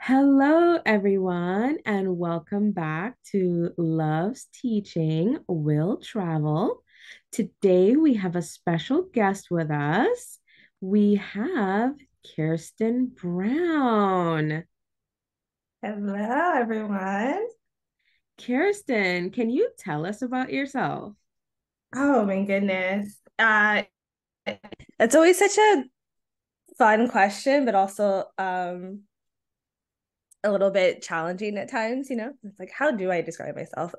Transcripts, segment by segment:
Hello, everyone, and welcome back to Love's Teaching Will Travel. Today, we have a special guest with us. We have Kiersten Brown. Hello, everyone. Kiersten, can you tell us about yourself? Oh my goodness. It's always such a fun question, but also a little bit challenging at times. It's like, how do I describe myself?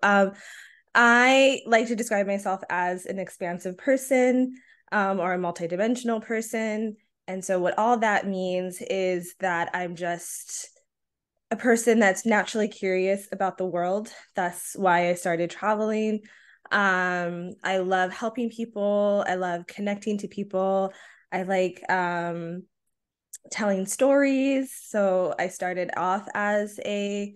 I like to describe myself as an expansive person, or a multidimensional person. And so what all that means is that I'm just a person that's naturally curious about the world. That's why I started traveling. I love helping people. I love connecting to people. I like telling stories. So I started off as a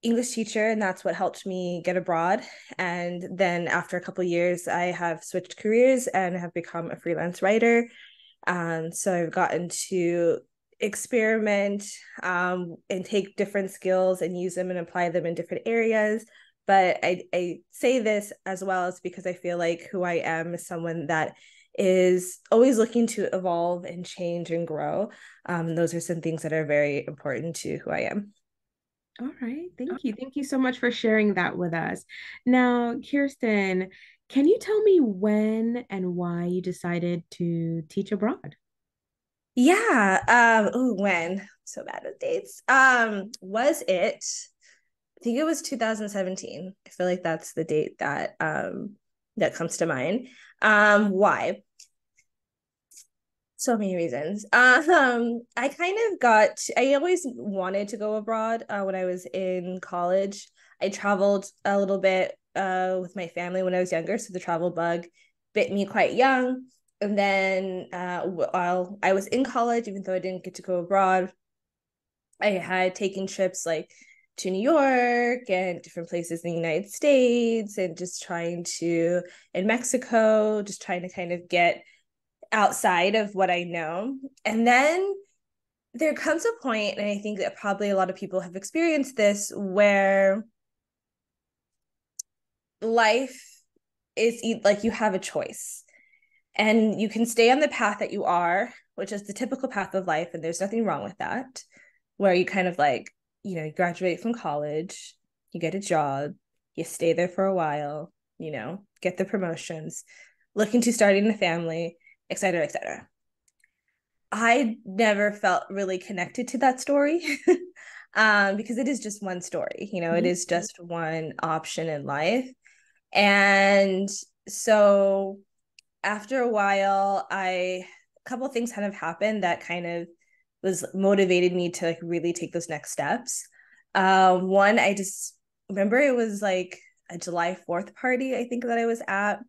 English teacher, and that's what helped me get abroad. And then after a couple of years, I have switched careers and have become a freelance writer. So I've gotten to experiment, and take different skills and use them and apply them in different areas. But I say this as well as because I feel like who I am is someone that is always looking to evolve and change and grow. Those are some things that are very important to who I am. All right, thank you. Thank you so much for sharing that with us. Now, Kiersten, can you tell me when and why you decided to teach abroad? Yeah. When? So bad with dates. Was it? I think it was 2017. I feel like that's the date that comes to mind. Why? So many reasons. I always wanted to go abroad when I was in college. I traveled a little bit with my family when I was younger, so the travel bug bit me quite young. And then while I was in college, even though I didn't get to go abroad, I had taken trips like to New York and different places in the United States and just in Mexico, just trying to kind of get outside of what I know. And then there comes a point, and I think that probably a lot of people have experienced this, where life is like you have a choice and you can stay on the path that you are, which is the typical path of life. And there's nothing wrong with that, where you kind of like, you graduate from college, you get a job, you stay there for a while, get the promotions, looking to starting a family, et cetera, et cetera. I never felt really connected to that story because it is just one story, it Mhm. is just one option in life. And so after a while, a couple of things kind of happened that kind of was motivated me to like really take those next steps. One, I just remember it was like a July 4th party, I think that I was at.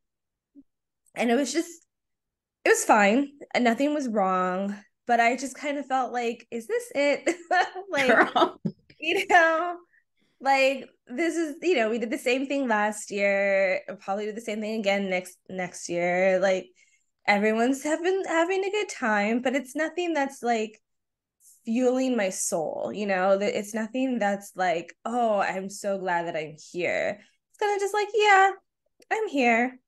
And it was fine. Nothing was wrong. But I just kind of felt like, is this it? Like, Girl. you know, like this is, we did the same thing last year, probably do the same thing again next year. Like everyone's having a good time, but it's nothing that's like fueling my soul, It's nothing that's like, oh, I'm so glad that I'm here. It's kind of just like, yeah, I'm here.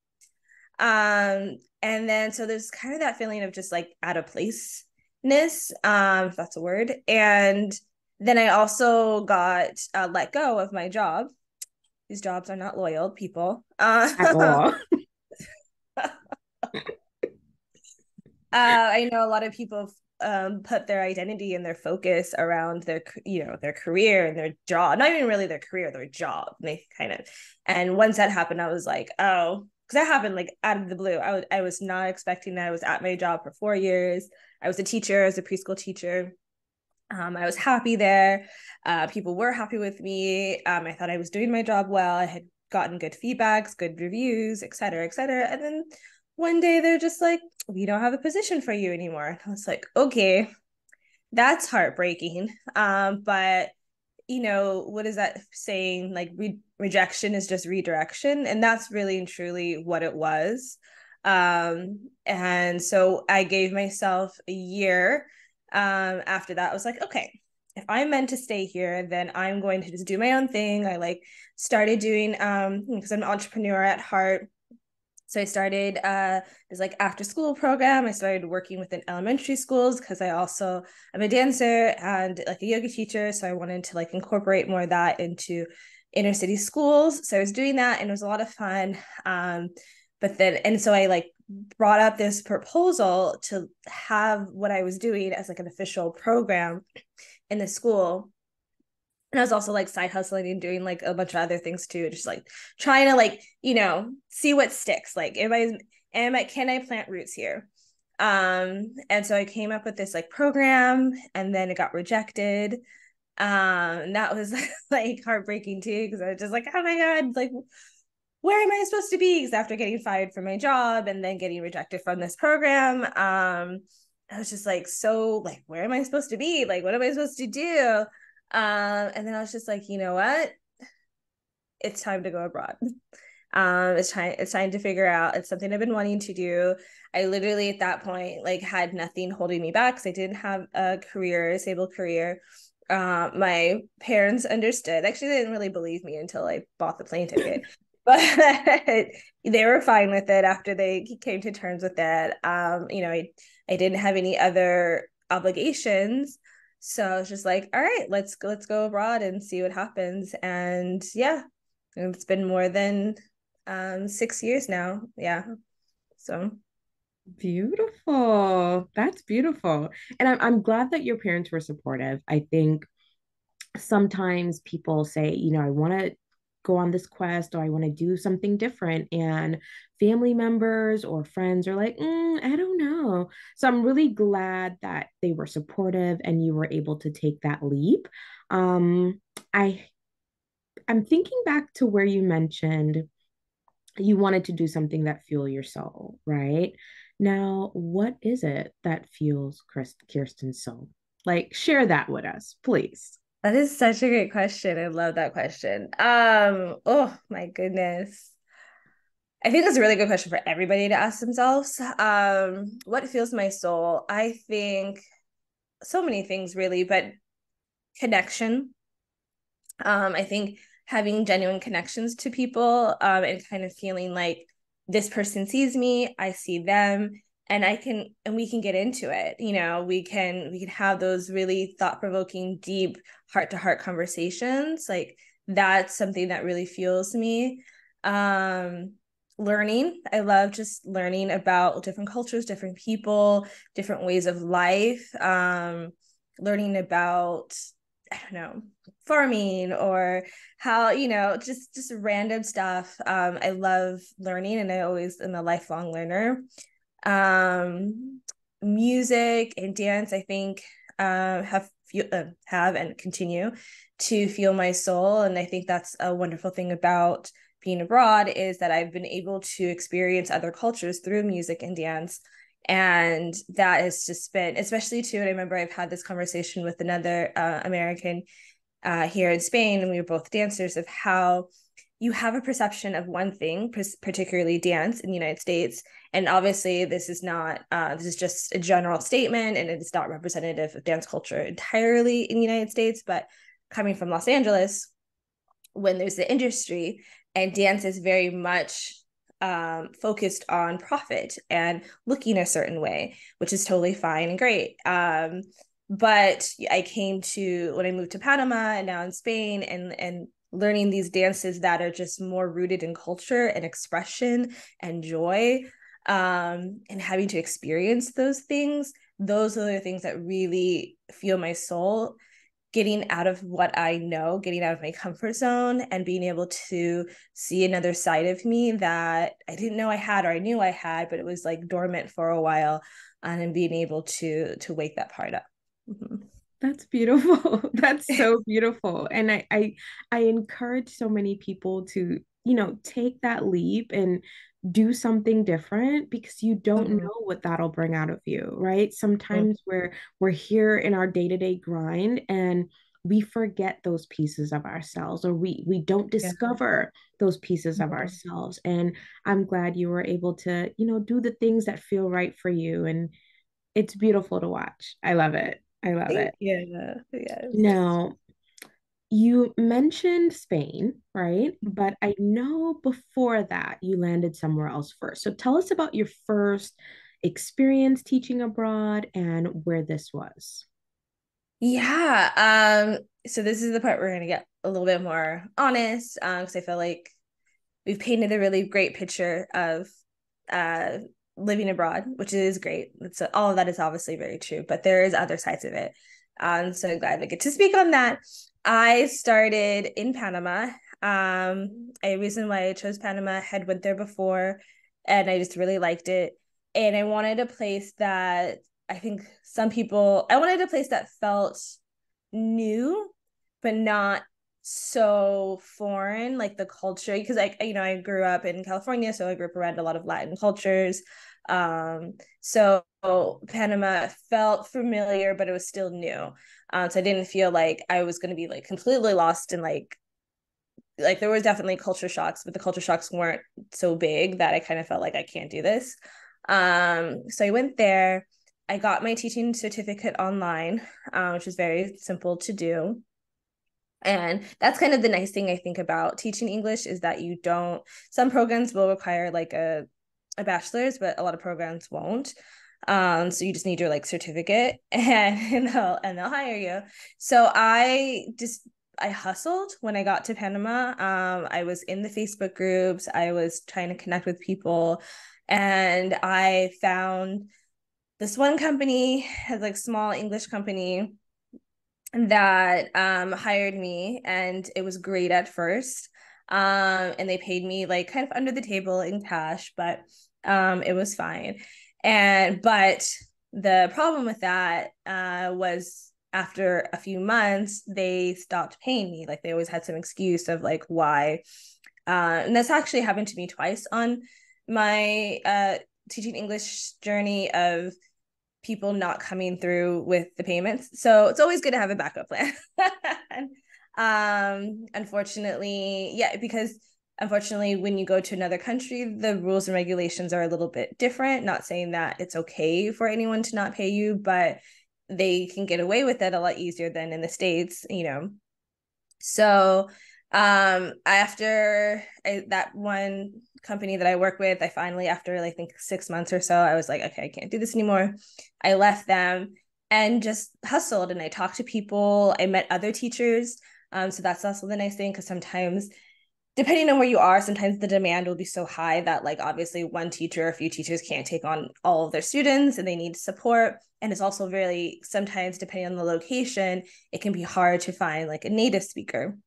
And then so there's kind of that feeling of just like out of placeness, if that's a word. And then I also got let go of my job. These jobs are not loyal, people. At all. I know a lot of people put their identity and their focus around their career and their job, not even really their career, their job. And once that happened, I was like, oh, because that happened like out of the blue. I was not expecting that. I was at my job for 4 years. I was a teacher, as a preschool teacher. I was happy there. People were happy with me. I thought I was doing my job well. I had gotten good feedbacks, good reviews, et cetera, et cetera. And then one day they're just like, we don't have a position for you anymore. And I was like, okay, that's heartbreaking. But what is that saying? Like rejection is just redirection. And that's really and truly what it was. And so I gave myself a year. After that, I was like, okay, if I'm meant to stay here, then I'm going to just do my own thing. I like started doing because I'm an entrepreneur at heart. So I started this like after school program. I started working within elementary schools because I'm a dancer and like a yoga teacher. So I wanted to like incorporate more of that into inner city schools. So I was doing that and it was a lot of fun. But then, and so I like brought up this proposal to have what I was doing as like an official program in the school. And I was also like side hustling and doing like a bunch of other things too, just like trying to like, see what sticks. Like, can I plant roots here? And so I came up with this like program and then it got rejected. And that was like heartbreaking too, because I was just like, oh my God, like where am I supposed to be? Because after getting fired from my job and then getting rejected from this program, I was just like, so like, where am I supposed to be? Like, what am I supposed to do? And then I was just like, you know what? It's time to go abroad. It's time to figure out. It's something I've been wanting to do. I literally at that point like had nothing holding me back because I didn't have a stable career. My parents understood. Actually, they didn't really believe me until I bought the plane ticket, but they were fine with it after they came to terms with it. I didn't have any other obligations. So I was just like, all right, let's go abroad and see what happens. And yeah, it's been more than 6 years now. Yeah. So Beautiful. That's beautiful. And I'm glad that your parents were supportive. I think sometimes people say, I want to go on this quest or I want to do something different. And family members or friends are like, I don't know. So I'm really glad that they were supportive and you were able to take that leap. Um, I I'm thinking back to where you mentioned you wanted to do something that fuel your soul, right? Now, what is it that fuels Kirsten's soul? Like, share that with us, please. that is such a great question. I love that question. Oh my goodness. I think that's a really good question for everybody to ask themselves. What fuels my soul? I think so many things really, but connection. I think having genuine connections to people, and kind of feeling like this person sees me, I see them, and we can get into it. We can have those really thought-provoking, deep heart-to-heart conversations. Like that's something that really fuels me. Um, Learning. I love just learning about different cultures, different people, different ways of life. Learning about, I don't know, farming or how, just random stuff. I love learning and I always am a lifelong learner. um Music and dance, I think, have and continue to fuel my soul, and I think that's a wonderful thing about being abroad, is that I've been able to experience other cultures through music and dance. And that has just been, especially too, and I remember I've had this conversation with another American here in Spain, and we were both dancers, of how you have a perception of one thing, particularly dance in the United States. And obviously, this is just a general statement, and it's not representative of dance culture entirely in the United States. But coming from Los Angeles, when there's the industry, and dance is very much focused on profit and looking a certain way, which is totally fine and great. But when I moved to Panama and now in Spain, and learning these dances that are just more rooted in culture and expression and joy, and having to experience those things, those are the things that really fuel my soul. Getting out of what I know, getting out of my comfort zone, and being able to see another side of me that I didn't know I had, or I knew I had, but it was like dormant for a while, and then being able to wake that part up. Mm-hmm. That's beautiful. That's so beautiful. And I encourage so many people to, take that leap and do something different because you don't Mm-hmm. know what that'll bring out of you, right? Sometimes we're here in our day-to-day grind and we forget those pieces of ourselves, or we don't Yeah. discover those pieces of Mm-hmm. ourselves. And I'm glad you were able to, do the things that feel right for you. And it's beautiful to watch. I love it. I love Thank it. you. Yes. Now, you mentioned Spain, right? But I know before that you landed somewhere else first. So tell us about your first experience teaching abroad and where this was. Yeah. So this is the part we're gonna get a little bit more honest, because I feel like we've painted a really great picture of uh living abroad, which is great. It's all of that is obviously very true, but there is other sides of it. I'm so glad I get to speak on that. I started in Panama. A reason why I chose Panama, I had went there before, and I just really liked it. And I wanted a place that I wanted a place that felt new, but not so foreign, like the culture. Because I grew up in California, so I grew up around a lot of Latin cultures. So Panama felt familiar, but it was still new. So I didn't feel like I was going to be like completely lost in like there was definitely culture shocks, but the culture shocks weren't so big that I kind of felt like I can't do this. So I went there. I got my teaching certificate online, which is very simple to do. And that's kind of the nice thing I think about teaching English is that you don't, some programs will require like a bachelor's, but a lot of programs won't. So you just need your like certificate and they'll hire you. So I hustled when I got to Panama. I was in the Facebook groups, I was trying to connect with people, and I found this one company, has like small English company that hired me, and it was great at first. And they paid me like kind of under the table in cash, but it was fine. But the problem with that was after a few months they stopped paying me. Like they always had some excuse of like why. And that's actually happened to me twice on my teaching English journey, of people not coming through with the payments. So it's always good to have a backup plan. Unfortunately, yeah, because unfortunately, when you go to another country, the rules and regulations are a little bit different. Not saying that it's okay for anyone to not pay you, but they can get away with it a lot easier than in the States, you know. So that one company that I work with, I finally, after I think 6 months or so, I was like, okay, I can't do this anymore. I left them and just hustled, and I talked to people. I met other teachers. So that's also the nice thing, because sometimes depending on where you are, sometimes the demand will be so high that like obviously one teacher or a few teachers can't take on all of their students and they need support. And it's also really, sometimes depending on the location, it can be hard to find like a native speaker.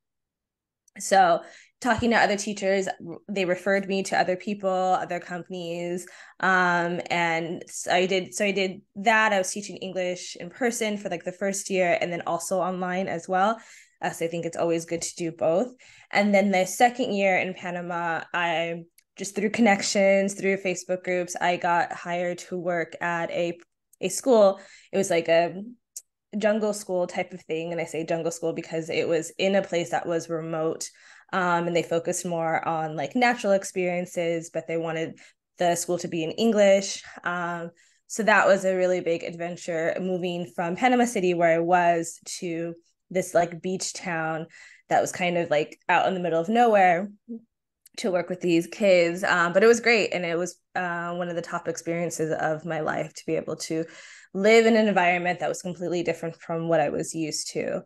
So talking to other teachers, they referred me to other people, other companies. And so I did that. I was teaching English in person for like the first year, and then also online as well. So I think it's always good to do both. And then the second year in Panama, I just through connections, through Facebook groups, I got hired to work at a school. It was like a jungle school type of thing. And I say jungle school because it was in a place that was remote. And they focused more on like natural experiences, but they wanted the school to be in English. So that was a really big adventure, moving from Panama City, where I was, to this like beach town that was kind of like out in the middle of nowhere, to work with these kids. But it was great. And it was one of the top experiences of my life, to be able to live in an environment that was completely different from what I was used to.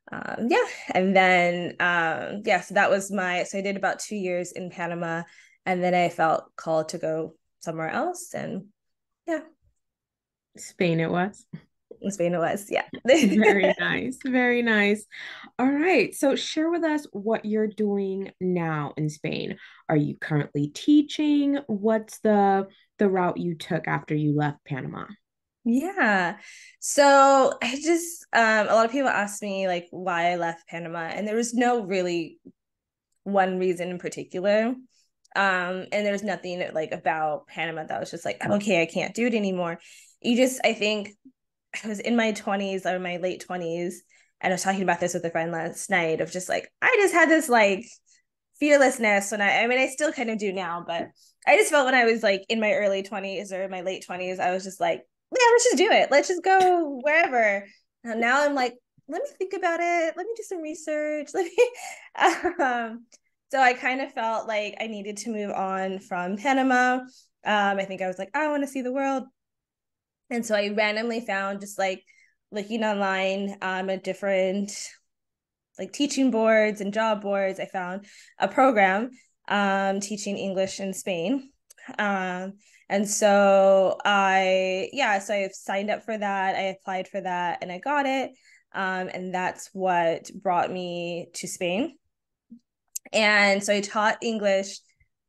Yeah. And then, yeah, so I did about 2 years in Panama, and then I felt called to go somewhere else. And yeah, Spain it was. in Spain it was. Yeah. Very nice. Very nice. All right. So share with us what you're doing now in Spain. Are you currently teaching? What's the route you took after you left Panama? Yeah. So I just a lot of people ask me like why I left Panama, and there was no really one reason in particular. And there's nothing like about Panama that was just like, okay, I can't do it anymore. I think I was in my 20s or my late 20s, and I was talking about this with a friend last night, of just like, I just had this like fearlessness. And I mean, I still kind of do now, but I just felt when I was like in my early 20s or my late 20s, I was just like, yeah, let's just do it. Let's just go wherever. And now I'm like, let me think about it. Let me do some research. Let me. So I kind of felt like I needed to move on from Panama. I think I was like, I want to see the world. And so I randomly found, just like looking online at different like teaching boards and job boards, I found a program teaching English in Spain. And so so I signed up for that. I applied for that and I got it. And that's what brought me to Spain. And so I taught English.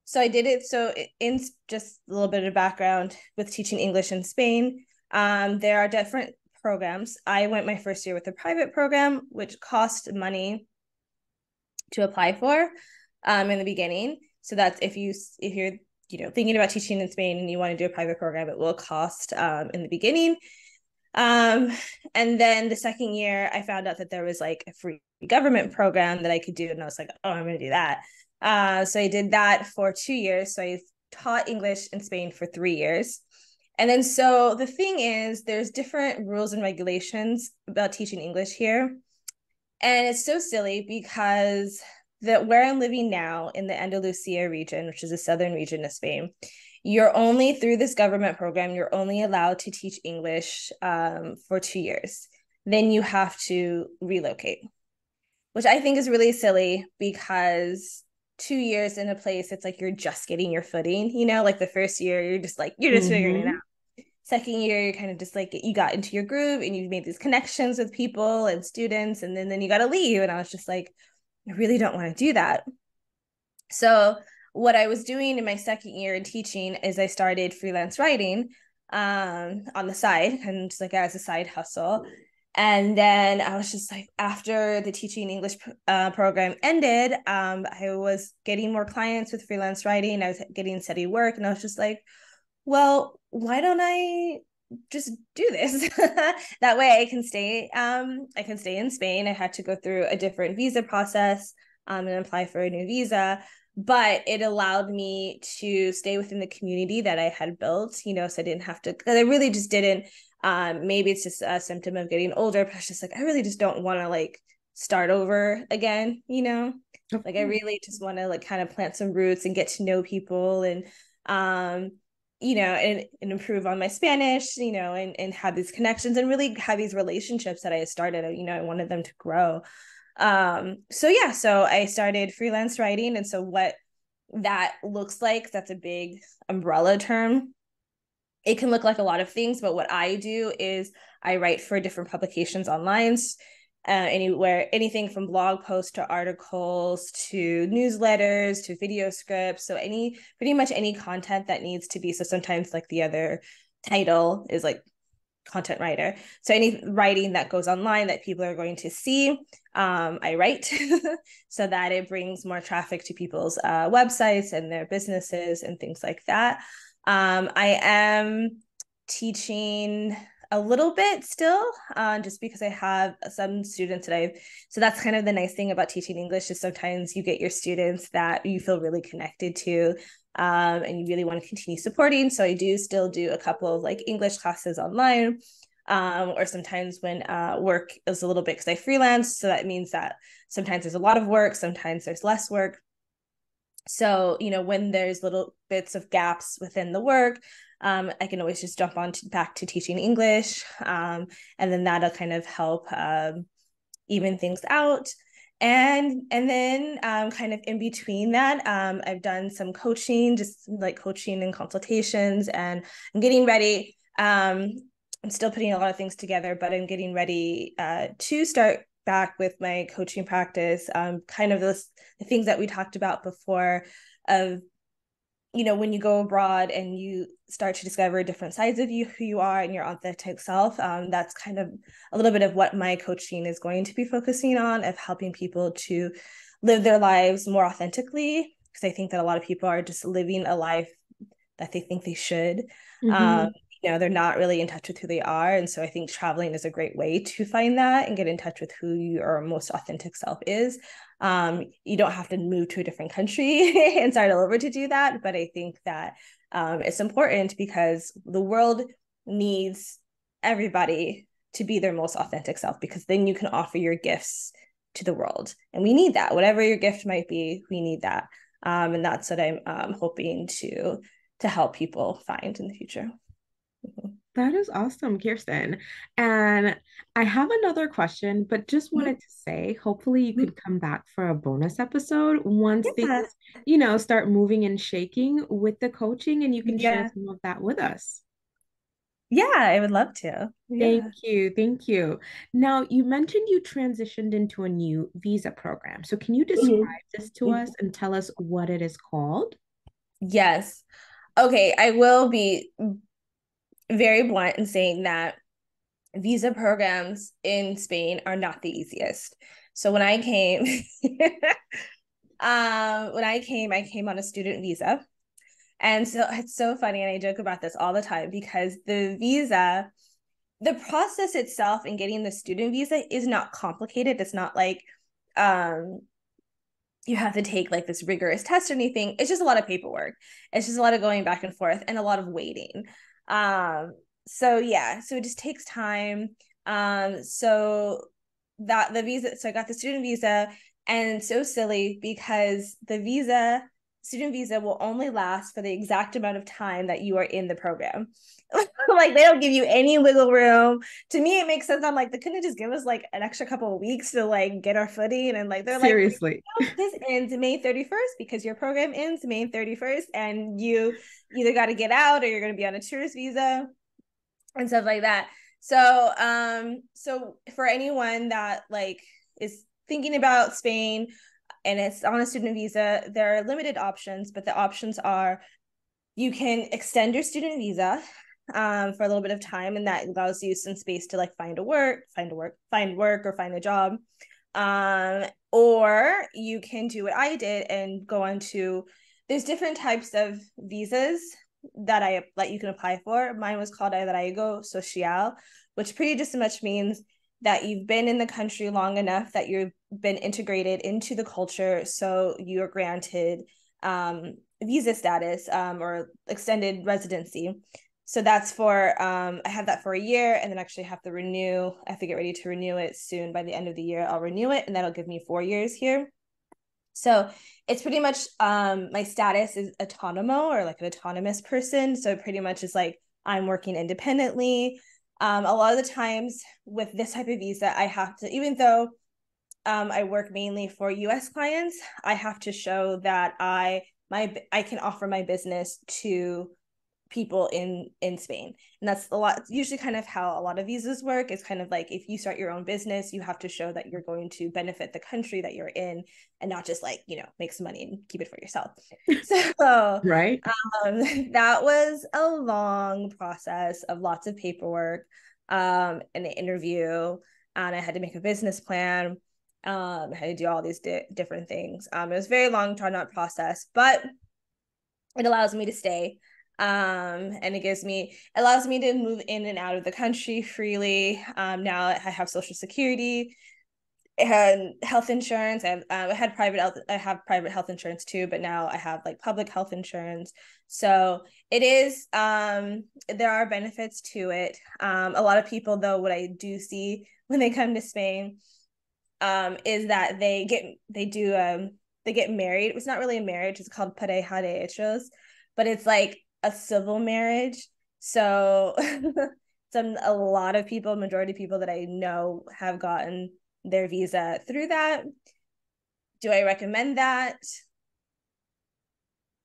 So I did it. So in just a little bit of background with teaching English in Spain, there are different programs. I went my first year with a private program, which cost money to apply for in the beginning. So that's if you're thinking about teaching in Spain and you want to do a private program, it will cost in the beginning. And then the second year, I found out that there was like a free government program that I could do, and I was like, oh, I'm going to do that. So I did that for 2 years. So I taught English in Spain for 3 years. And then so the thing is, there's different rules and regulations about teaching English here. And it's so silly because where I'm living now in the Andalusia region, which is the southern region of Spain, you're only through this government program, you're only allowed to teach English for 2 years. Then you have to relocate, which I think is really silly because 2 years in a place, it's like you're just getting your footing, like the first year, you're just figuring it out. Second year, you're kind of just like, you got into your groove and you made these connections with people and students, and then you got to leave. And I was just like, I really don't want to do that. So what I was doing in my second year in teaching is I started freelance writing on the side, and just like as a side hustle. And then I was just like, after the teaching English program ended, I was getting more clients with freelance writing. I was getting steady work, and I was just like, well, why don't I just do this? That way I can stay in Spain. I had to go through a different visa process and apply for a new visa, but it allowed me to stay within the community that I had built, so I didn't have to, because I really just didn't, maybe it's just a symptom of getting older, but I was just like, I really just don't want to like start over again, like I really just want to like kind of plant some roots and get to know people, and and improve on my Spanish, and have these connections and really have these relationships that I started. I wanted them to grow. So I started freelance writing. And so what that looks like, that's a big umbrella term. It can look like a lot of things, but what I do is I write for different publications online. Anything from blog posts to articles to newsletters to video scripts, so pretty much any content that needs to be, so sometimes like the other title is like content writer, so any writing that goes online that people are going to see, I write so that it brings more traffic to people's websites and their businesses and things like that. I am teaching a little bit still, just because I have some students so that's kind of the nice thing about teaching English, is sometimes you get your students that you feel really connected to, and you really want to continue supporting. So I do still do a couple of like English classes online, or sometimes when work is a little bit, because I freelance, so that means that sometimes there's a lot of work, sometimes there's less work. So, when there's little bits of gaps within the work, I can always just jump on back to teaching English. And then that'll kind of help even things out. And then kind of in between that, I've done some coaching, just like coaching and consultations, and I'm getting ready. I'm still putting a lot of things together, but I'm getting ready to start back with my coaching practice, kind of the things that we talked about before of, when you go abroad and you start to discover different sides of you, who you are and your authentic self, that's kind of a little bit of what my coaching is going to be focusing on, of helping people to live their lives more authentically, because I think that a lot of people are just living a life that they think they should. They're not really in touch with who they are. And so I think traveling is a great way to find that and get in touch with who your most authentic self is. You don't have to move to a different country and start all over to do that. But I think that it's important because the world needs everybody to be their most authentic self, because then you can offer your gifts to the world. And we need that. Whatever your gift might be, we need that. And that's what I'm hoping to help people find in the future. That is awesome, Kiersten. And I have another question, but just Mhm. wanted to say, hopefully you could come back for a bonus episode once things, Yeah. start moving and shaking with the coaching, and you can share Yeah. some of that with us. Yeah, I would love to. Thank Yeah. you. Thank you. Now, you mentioned you transitioned into a new visa program. So can you describe Mhm. this to us and tell us what it is called? Yes. Okay, I will be very blunt in saying that visa programs in Spain are not the easiest. So when I came, I came on a student visa. And so it's so funny, and I joke about this all the time, because the process itself in getting the student visa is not complicated. It's not like um you have to take like this rigorous test or anything. It's just a lot of paperwork. It's just a lot of going back and forth and a lot of waiting. So yeah, so it just takes time. So that the visa, so I got the student visa, and it's so silly because student visa will only last for the exact amount of time that you are in the program. Like they don't give you any wiggle room. To me, it makes sense. I'm like, they couldn't just give us like an extra couple of weeks to like get our footing, and like they're like, Seriously. this ends May 31st because your program ends May 31st, and you either got to get out or you're going to be on a tourist visa and stuff like that. So for anyone that like is thinking about Spain and it's on a student visa, there are limited options, but the options are you can extend your student visa for a little bit of time, and that allows you some space to like find work, or find a job. Or you can do what I did and go on to, there's different types of visas that you can apply for. Mine was called Arraigo Social, which pretty just much means that you've been in the country long enough that you've been integrated into the culture, so you're granted visa status or extended residency. So that's for I have that for a year, and then actually have to renew. I have to get ready to renew it soon. By the end of the year, I'll renew it, and that'll give me 4 years here. So it's pretty much my status is autonomo, or like an autonomous person. So pretty much it's like I'm working independently. A lot of the times with this type of visa, I have to, even though I work mainly for US clients, I have to show that I can offer my business to people in Spain. And that's a lot, usually kind of how a lot of visas work, is kind of like if you start your own business, you have to show that you're going to benefit the country that you're in, and not just like, make some money and keep it for yourself. So Right? that was a long process of lots of paperwork, and an interview, and I had to make a business plan. I had to do all these different things. It was a very long, drawn out process, but it allows me to stay. And it allows me to move in and out of the country freely. Now I have Social Security and health insurance. I have private health insurance too, but now I have like public health insurance. So it is, there are benefits to it. A lot of people though, what I do see when they come to Spain, is that they get married. It's not really a marriage, it's called pareja de hechos, but it's like a civil marriage. So a lot of people, majority of people that I know have gotten their visa through that. Do I recommend that?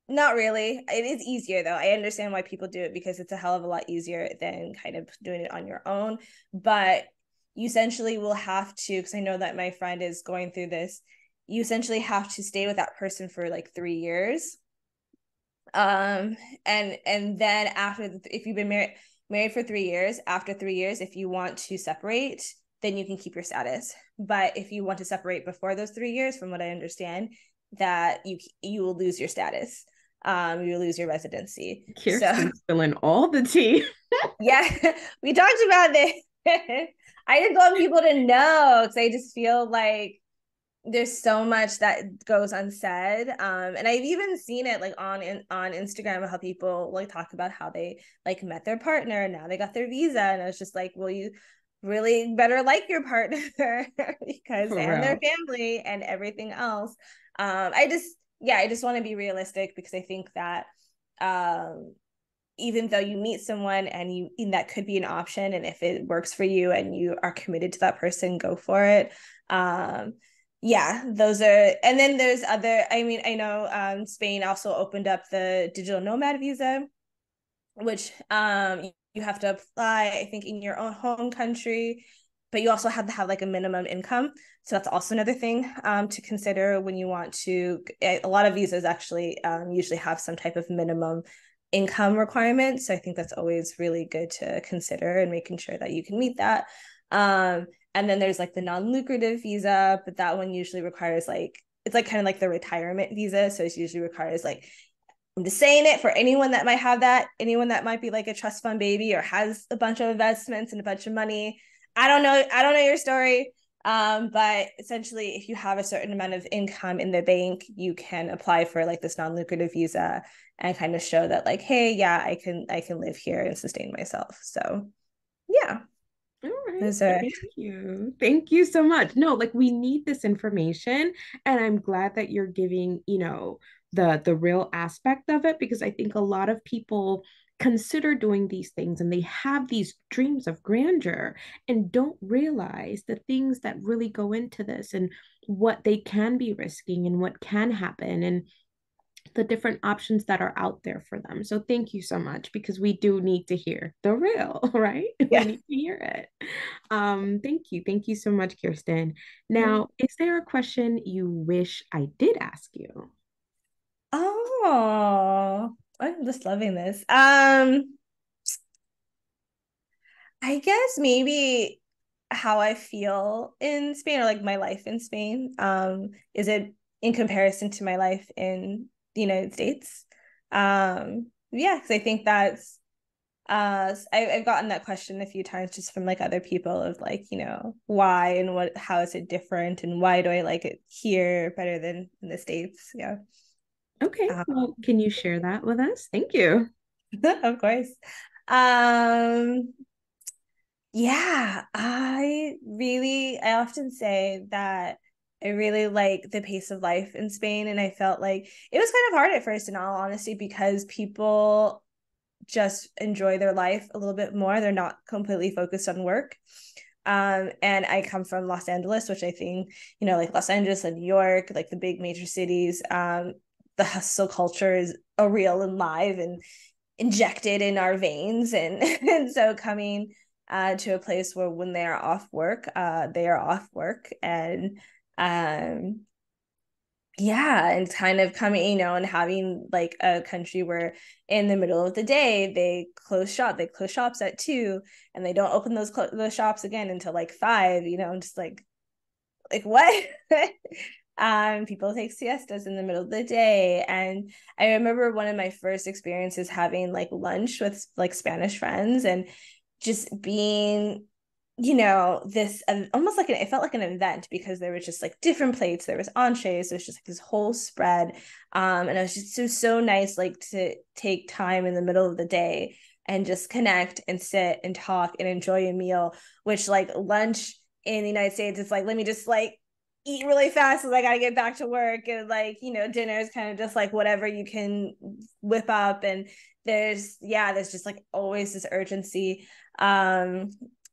Not really. It is easier though. I understand why people do it, because it's a hell of a lot easier than kind of doing it on your own. But you essentially will have to, because I know that my friend is going through this, you essentially have to stay with that person for like 3 years. And then if you've been married for 3 years, after 3 years, if you want to separate, then you can keep your status. But if you want to separate before those 3 years, from what I understand, that you will lose your status. You lose your residency. So Kiersten's spilling all the tea. yeah, we talked about this. I just want people to know, because I just feel like there's so much that goes unsaid. And I've even seen it like on Instagram, how people like talk about how they like met their partner and now they got their visa, and I was just like, really better like your partner because For and their real. family and everything else. I just want to be realistic because I think that even though you meet someone and that could be an option, and if it works for you and you are committed to that person, go for it. Those are, and then there's other, I mean, I know Spain also opened up the digital nomad visa, which you have to apply, I think, in your own home country, but you also have to have like a minimum income. So that's also another thing to consider when you want to. A lot of visas actually usually have some type of minimum income requirement. So I think that's always really good to consider and making sure that you can meet that. And then there's like the non-lucrative visa, but that one usually requires like, it's like kind of like the retirement visa. So it usually requires like, I'm just saying it for anyone that might have that, anyone that might be like a trust fund baby or has a bunch of investments and a bunch of money. I don't know your story. But essentially, if you have a certain amount of income in the bank, you can apply for like this non-lucrative visa and kind of show that like, hey, yeah, I can live here and sustain myself. So yeah, All right. those are Thank you. Thank you so much. No, like we need this information, and I'm glad that you're giving, the real aspect of it, because I think a lot of people consider doing these things and they have these dreams of grandeur and don't realize the things that really go into this and what they can be risking and what can happen. And the different options that are out there for them. So thank you so much, because we do need to hear the real, right? We yeah. need to hear it. Thank you. Thank you so much, Kiersten. Now, is there a question you wish I did ask you? Oh, I'm just loving this. I guess maybe how I feel in Spain or like my life in Spain. Is it in comparison to my life in the United States? Yeah, because I think that's I've gotten that question a few times just from like other people of like, why and how is it different and why do I like it here better than in the States? Yeah. Okay, Um, well, can you share that with us? Thank you. of course. Um, Yeah, I often say that I really like the pace of life in Spain. And I felt like it was kind of hard at first, in all honesty, because people just enjoy their life a little bit more. They're not completely focused on work. And I come from Los Angeles, which I think, like Los Angeles and New York, like the big major cities, the hustle culture is a real and live and injected in our veins. And, and so coming to a place where when they are off work. And um, yeah, and kind of coming, and having like a country where in the middle of the day they close shops at 2 and they don't open those shops again until like 5, just like what? People take siestas in the middle of the day. And I remember one of my first experiences having like lunch with like Spanish friends and just being, this almost like it felt like an event because there was just like different plates, there was entrees, there was just like this whole spread. And it was just so nice like to take time in the middle of the day and just connect and sit and talk and enjoy a meal, which like lunch in the United States, it's like, let me just like eat really fast because I gotta get back to work. And like, dinner is kind of just like whatever you can whip up. And there's just like always this urgency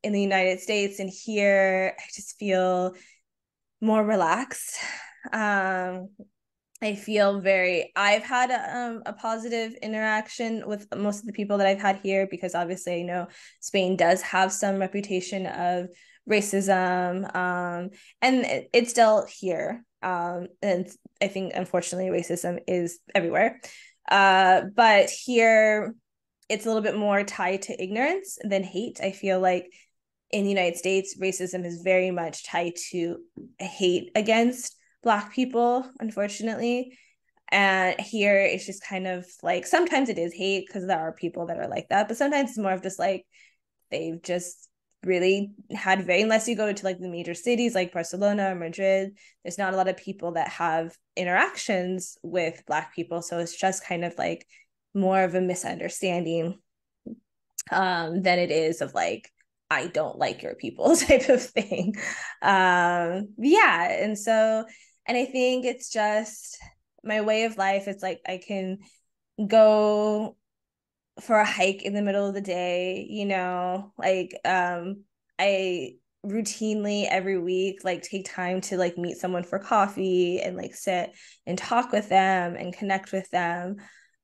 in the United States. And here I just feel more relaxed. I've had a positive interaction with most of the people that I've had here, because obviously I know Spain does have some reputation of racism, and it's still here. And I think unfortunately racism is everywhere. But here it's a little bit more tied to ignorance than hate. I feel like in the United States, racism is very much tied to hate against Black people, unfortunately. And here it's just kind of like sometimes it is hate because there are people that are like that, but sometimes it's more of just like they've just really had very, unless you go to like the major cities like Barcelona or Madrid, there's not a lot of people that have interactions with Black people. So it's just kind of like more of a misunderstanding than it is of like I don't like your people type of thing. Yeah. And I think it's just my way of life. It's like I can go for a hike in the middle of the day, like I routinely every week like take time to like meet someone for coffee and like sit and talk with them and connect with them.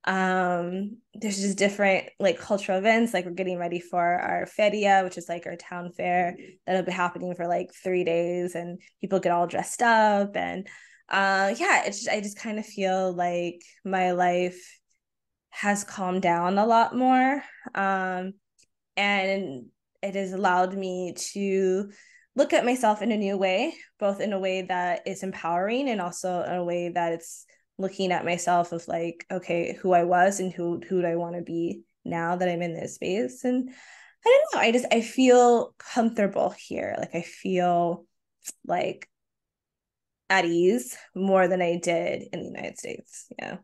There's just different like cultural events, like we're getting ready for our feria, which is like our town fair that'll be happening for like 3 days, and people get all dressed up. And yeah, I just kind of feel like my life has calmed down a lot more. And it has allowed me to look at myself in a new way, both in a way that is empowering and also in a way that it's looking at myself of like, okay, who I was and who do I want to be now that I'm in this space. And I don't know, I feel comfortable here. Like I feel like at ease more than I did in the United States. Yeah.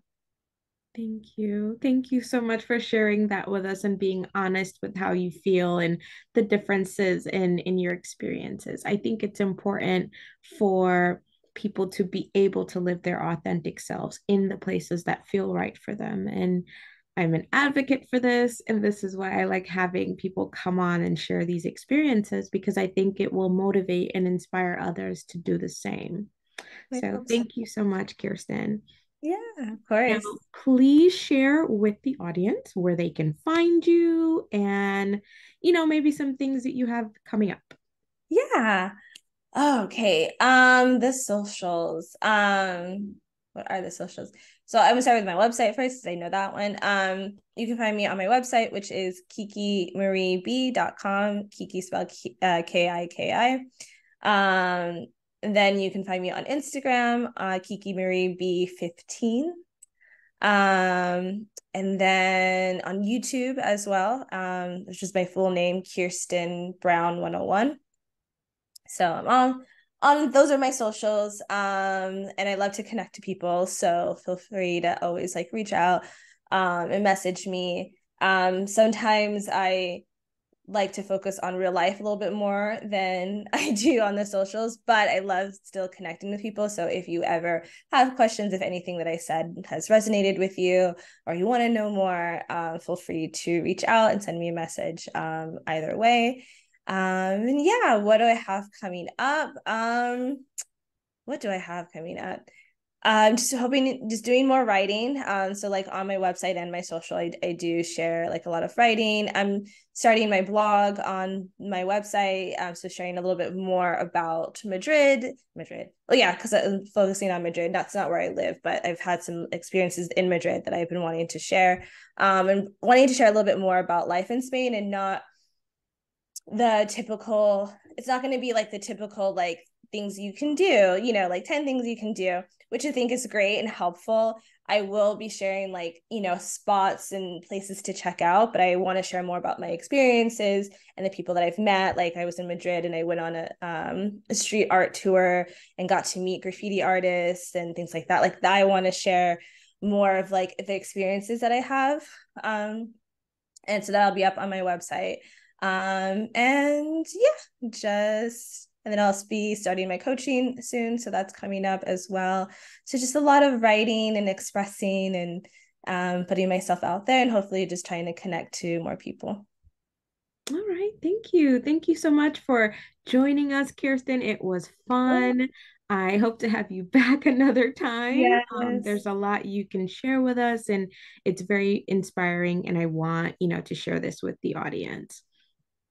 Thank you. Thank you so much for sharing that with us and being honest with how you feel and the differences in your experiences. I think it's important for people to be able to live their authentic selves in the places that feel right for them. And I'm an advocate for this, and this is why I like having people come on and share these experiences, because I think it will motivate and inspire others to do the same. I So hope so. thank you so much, Kiersten. Yeah, of Now, course. please share with the audience where they can find you and, maybe some things that you have coming up. Yeah. Okay. The socials. What are the socials? So I'm gonna start with my website first, because I know that one. You can find me on my website, which is kikimarieb.com. Kiki spelled Kiki. And then you can find me on Instagram, KikiMarieB15. And then on YouTube as well, which is my full name, Kiersten Brown 101. So I'm on those are my socials. And I love to connect to people. So feel free to always like reach out and message me. Sometimes I like to focus on real life a little bit more than I do on the socials, but I love still connecting with people. So if you ever have questions, if anything that I said has resonated with you or you want to know more, feel free to reach out and send me a message either way. And yeah, what do I have coming up? What do I have coming up? I'm just hoping, just doing more writing. So like on my website and my social, I do share like a lot of writing. I'm starting my blog on my website. So sharing a little bit more about Madrid. Oh yeah, because I'm focusing on Madrid. That's not where I live, but I've had some experiences in Madrid that I've been wanting to share. And wanting to share a little bit more about life in Spain, and not the typical, it's not going to be like the typical like things you can do, like 10 things you can do, which I think is great and helpful. I will be sharing like, spots and places to check out, but I want to share more about my experiences and the people that I've met. Like I was in Madrid and I went on a street art tour and got to meet graffiti artists and things like that. Like that, I want to share more of like the experiences that I have. And so that'll be up on my website. And yeah, and then I'll be starting my coaching soon. So that's coming up as well. So just a lot of writing and expressing and putting myself out there, and hopefully just trying to connect to more people. All right. Thank you. Thank you so much for joining us, Kiersten. It was fun. I hope to have you back another time. Yes. There's a lot you can share with us, and it's very inspiring. And I want, to share this with the audience.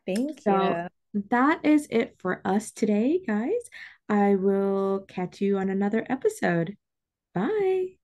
Thank So you. that is it for us today, guys. I will catch you on another episode. Bye.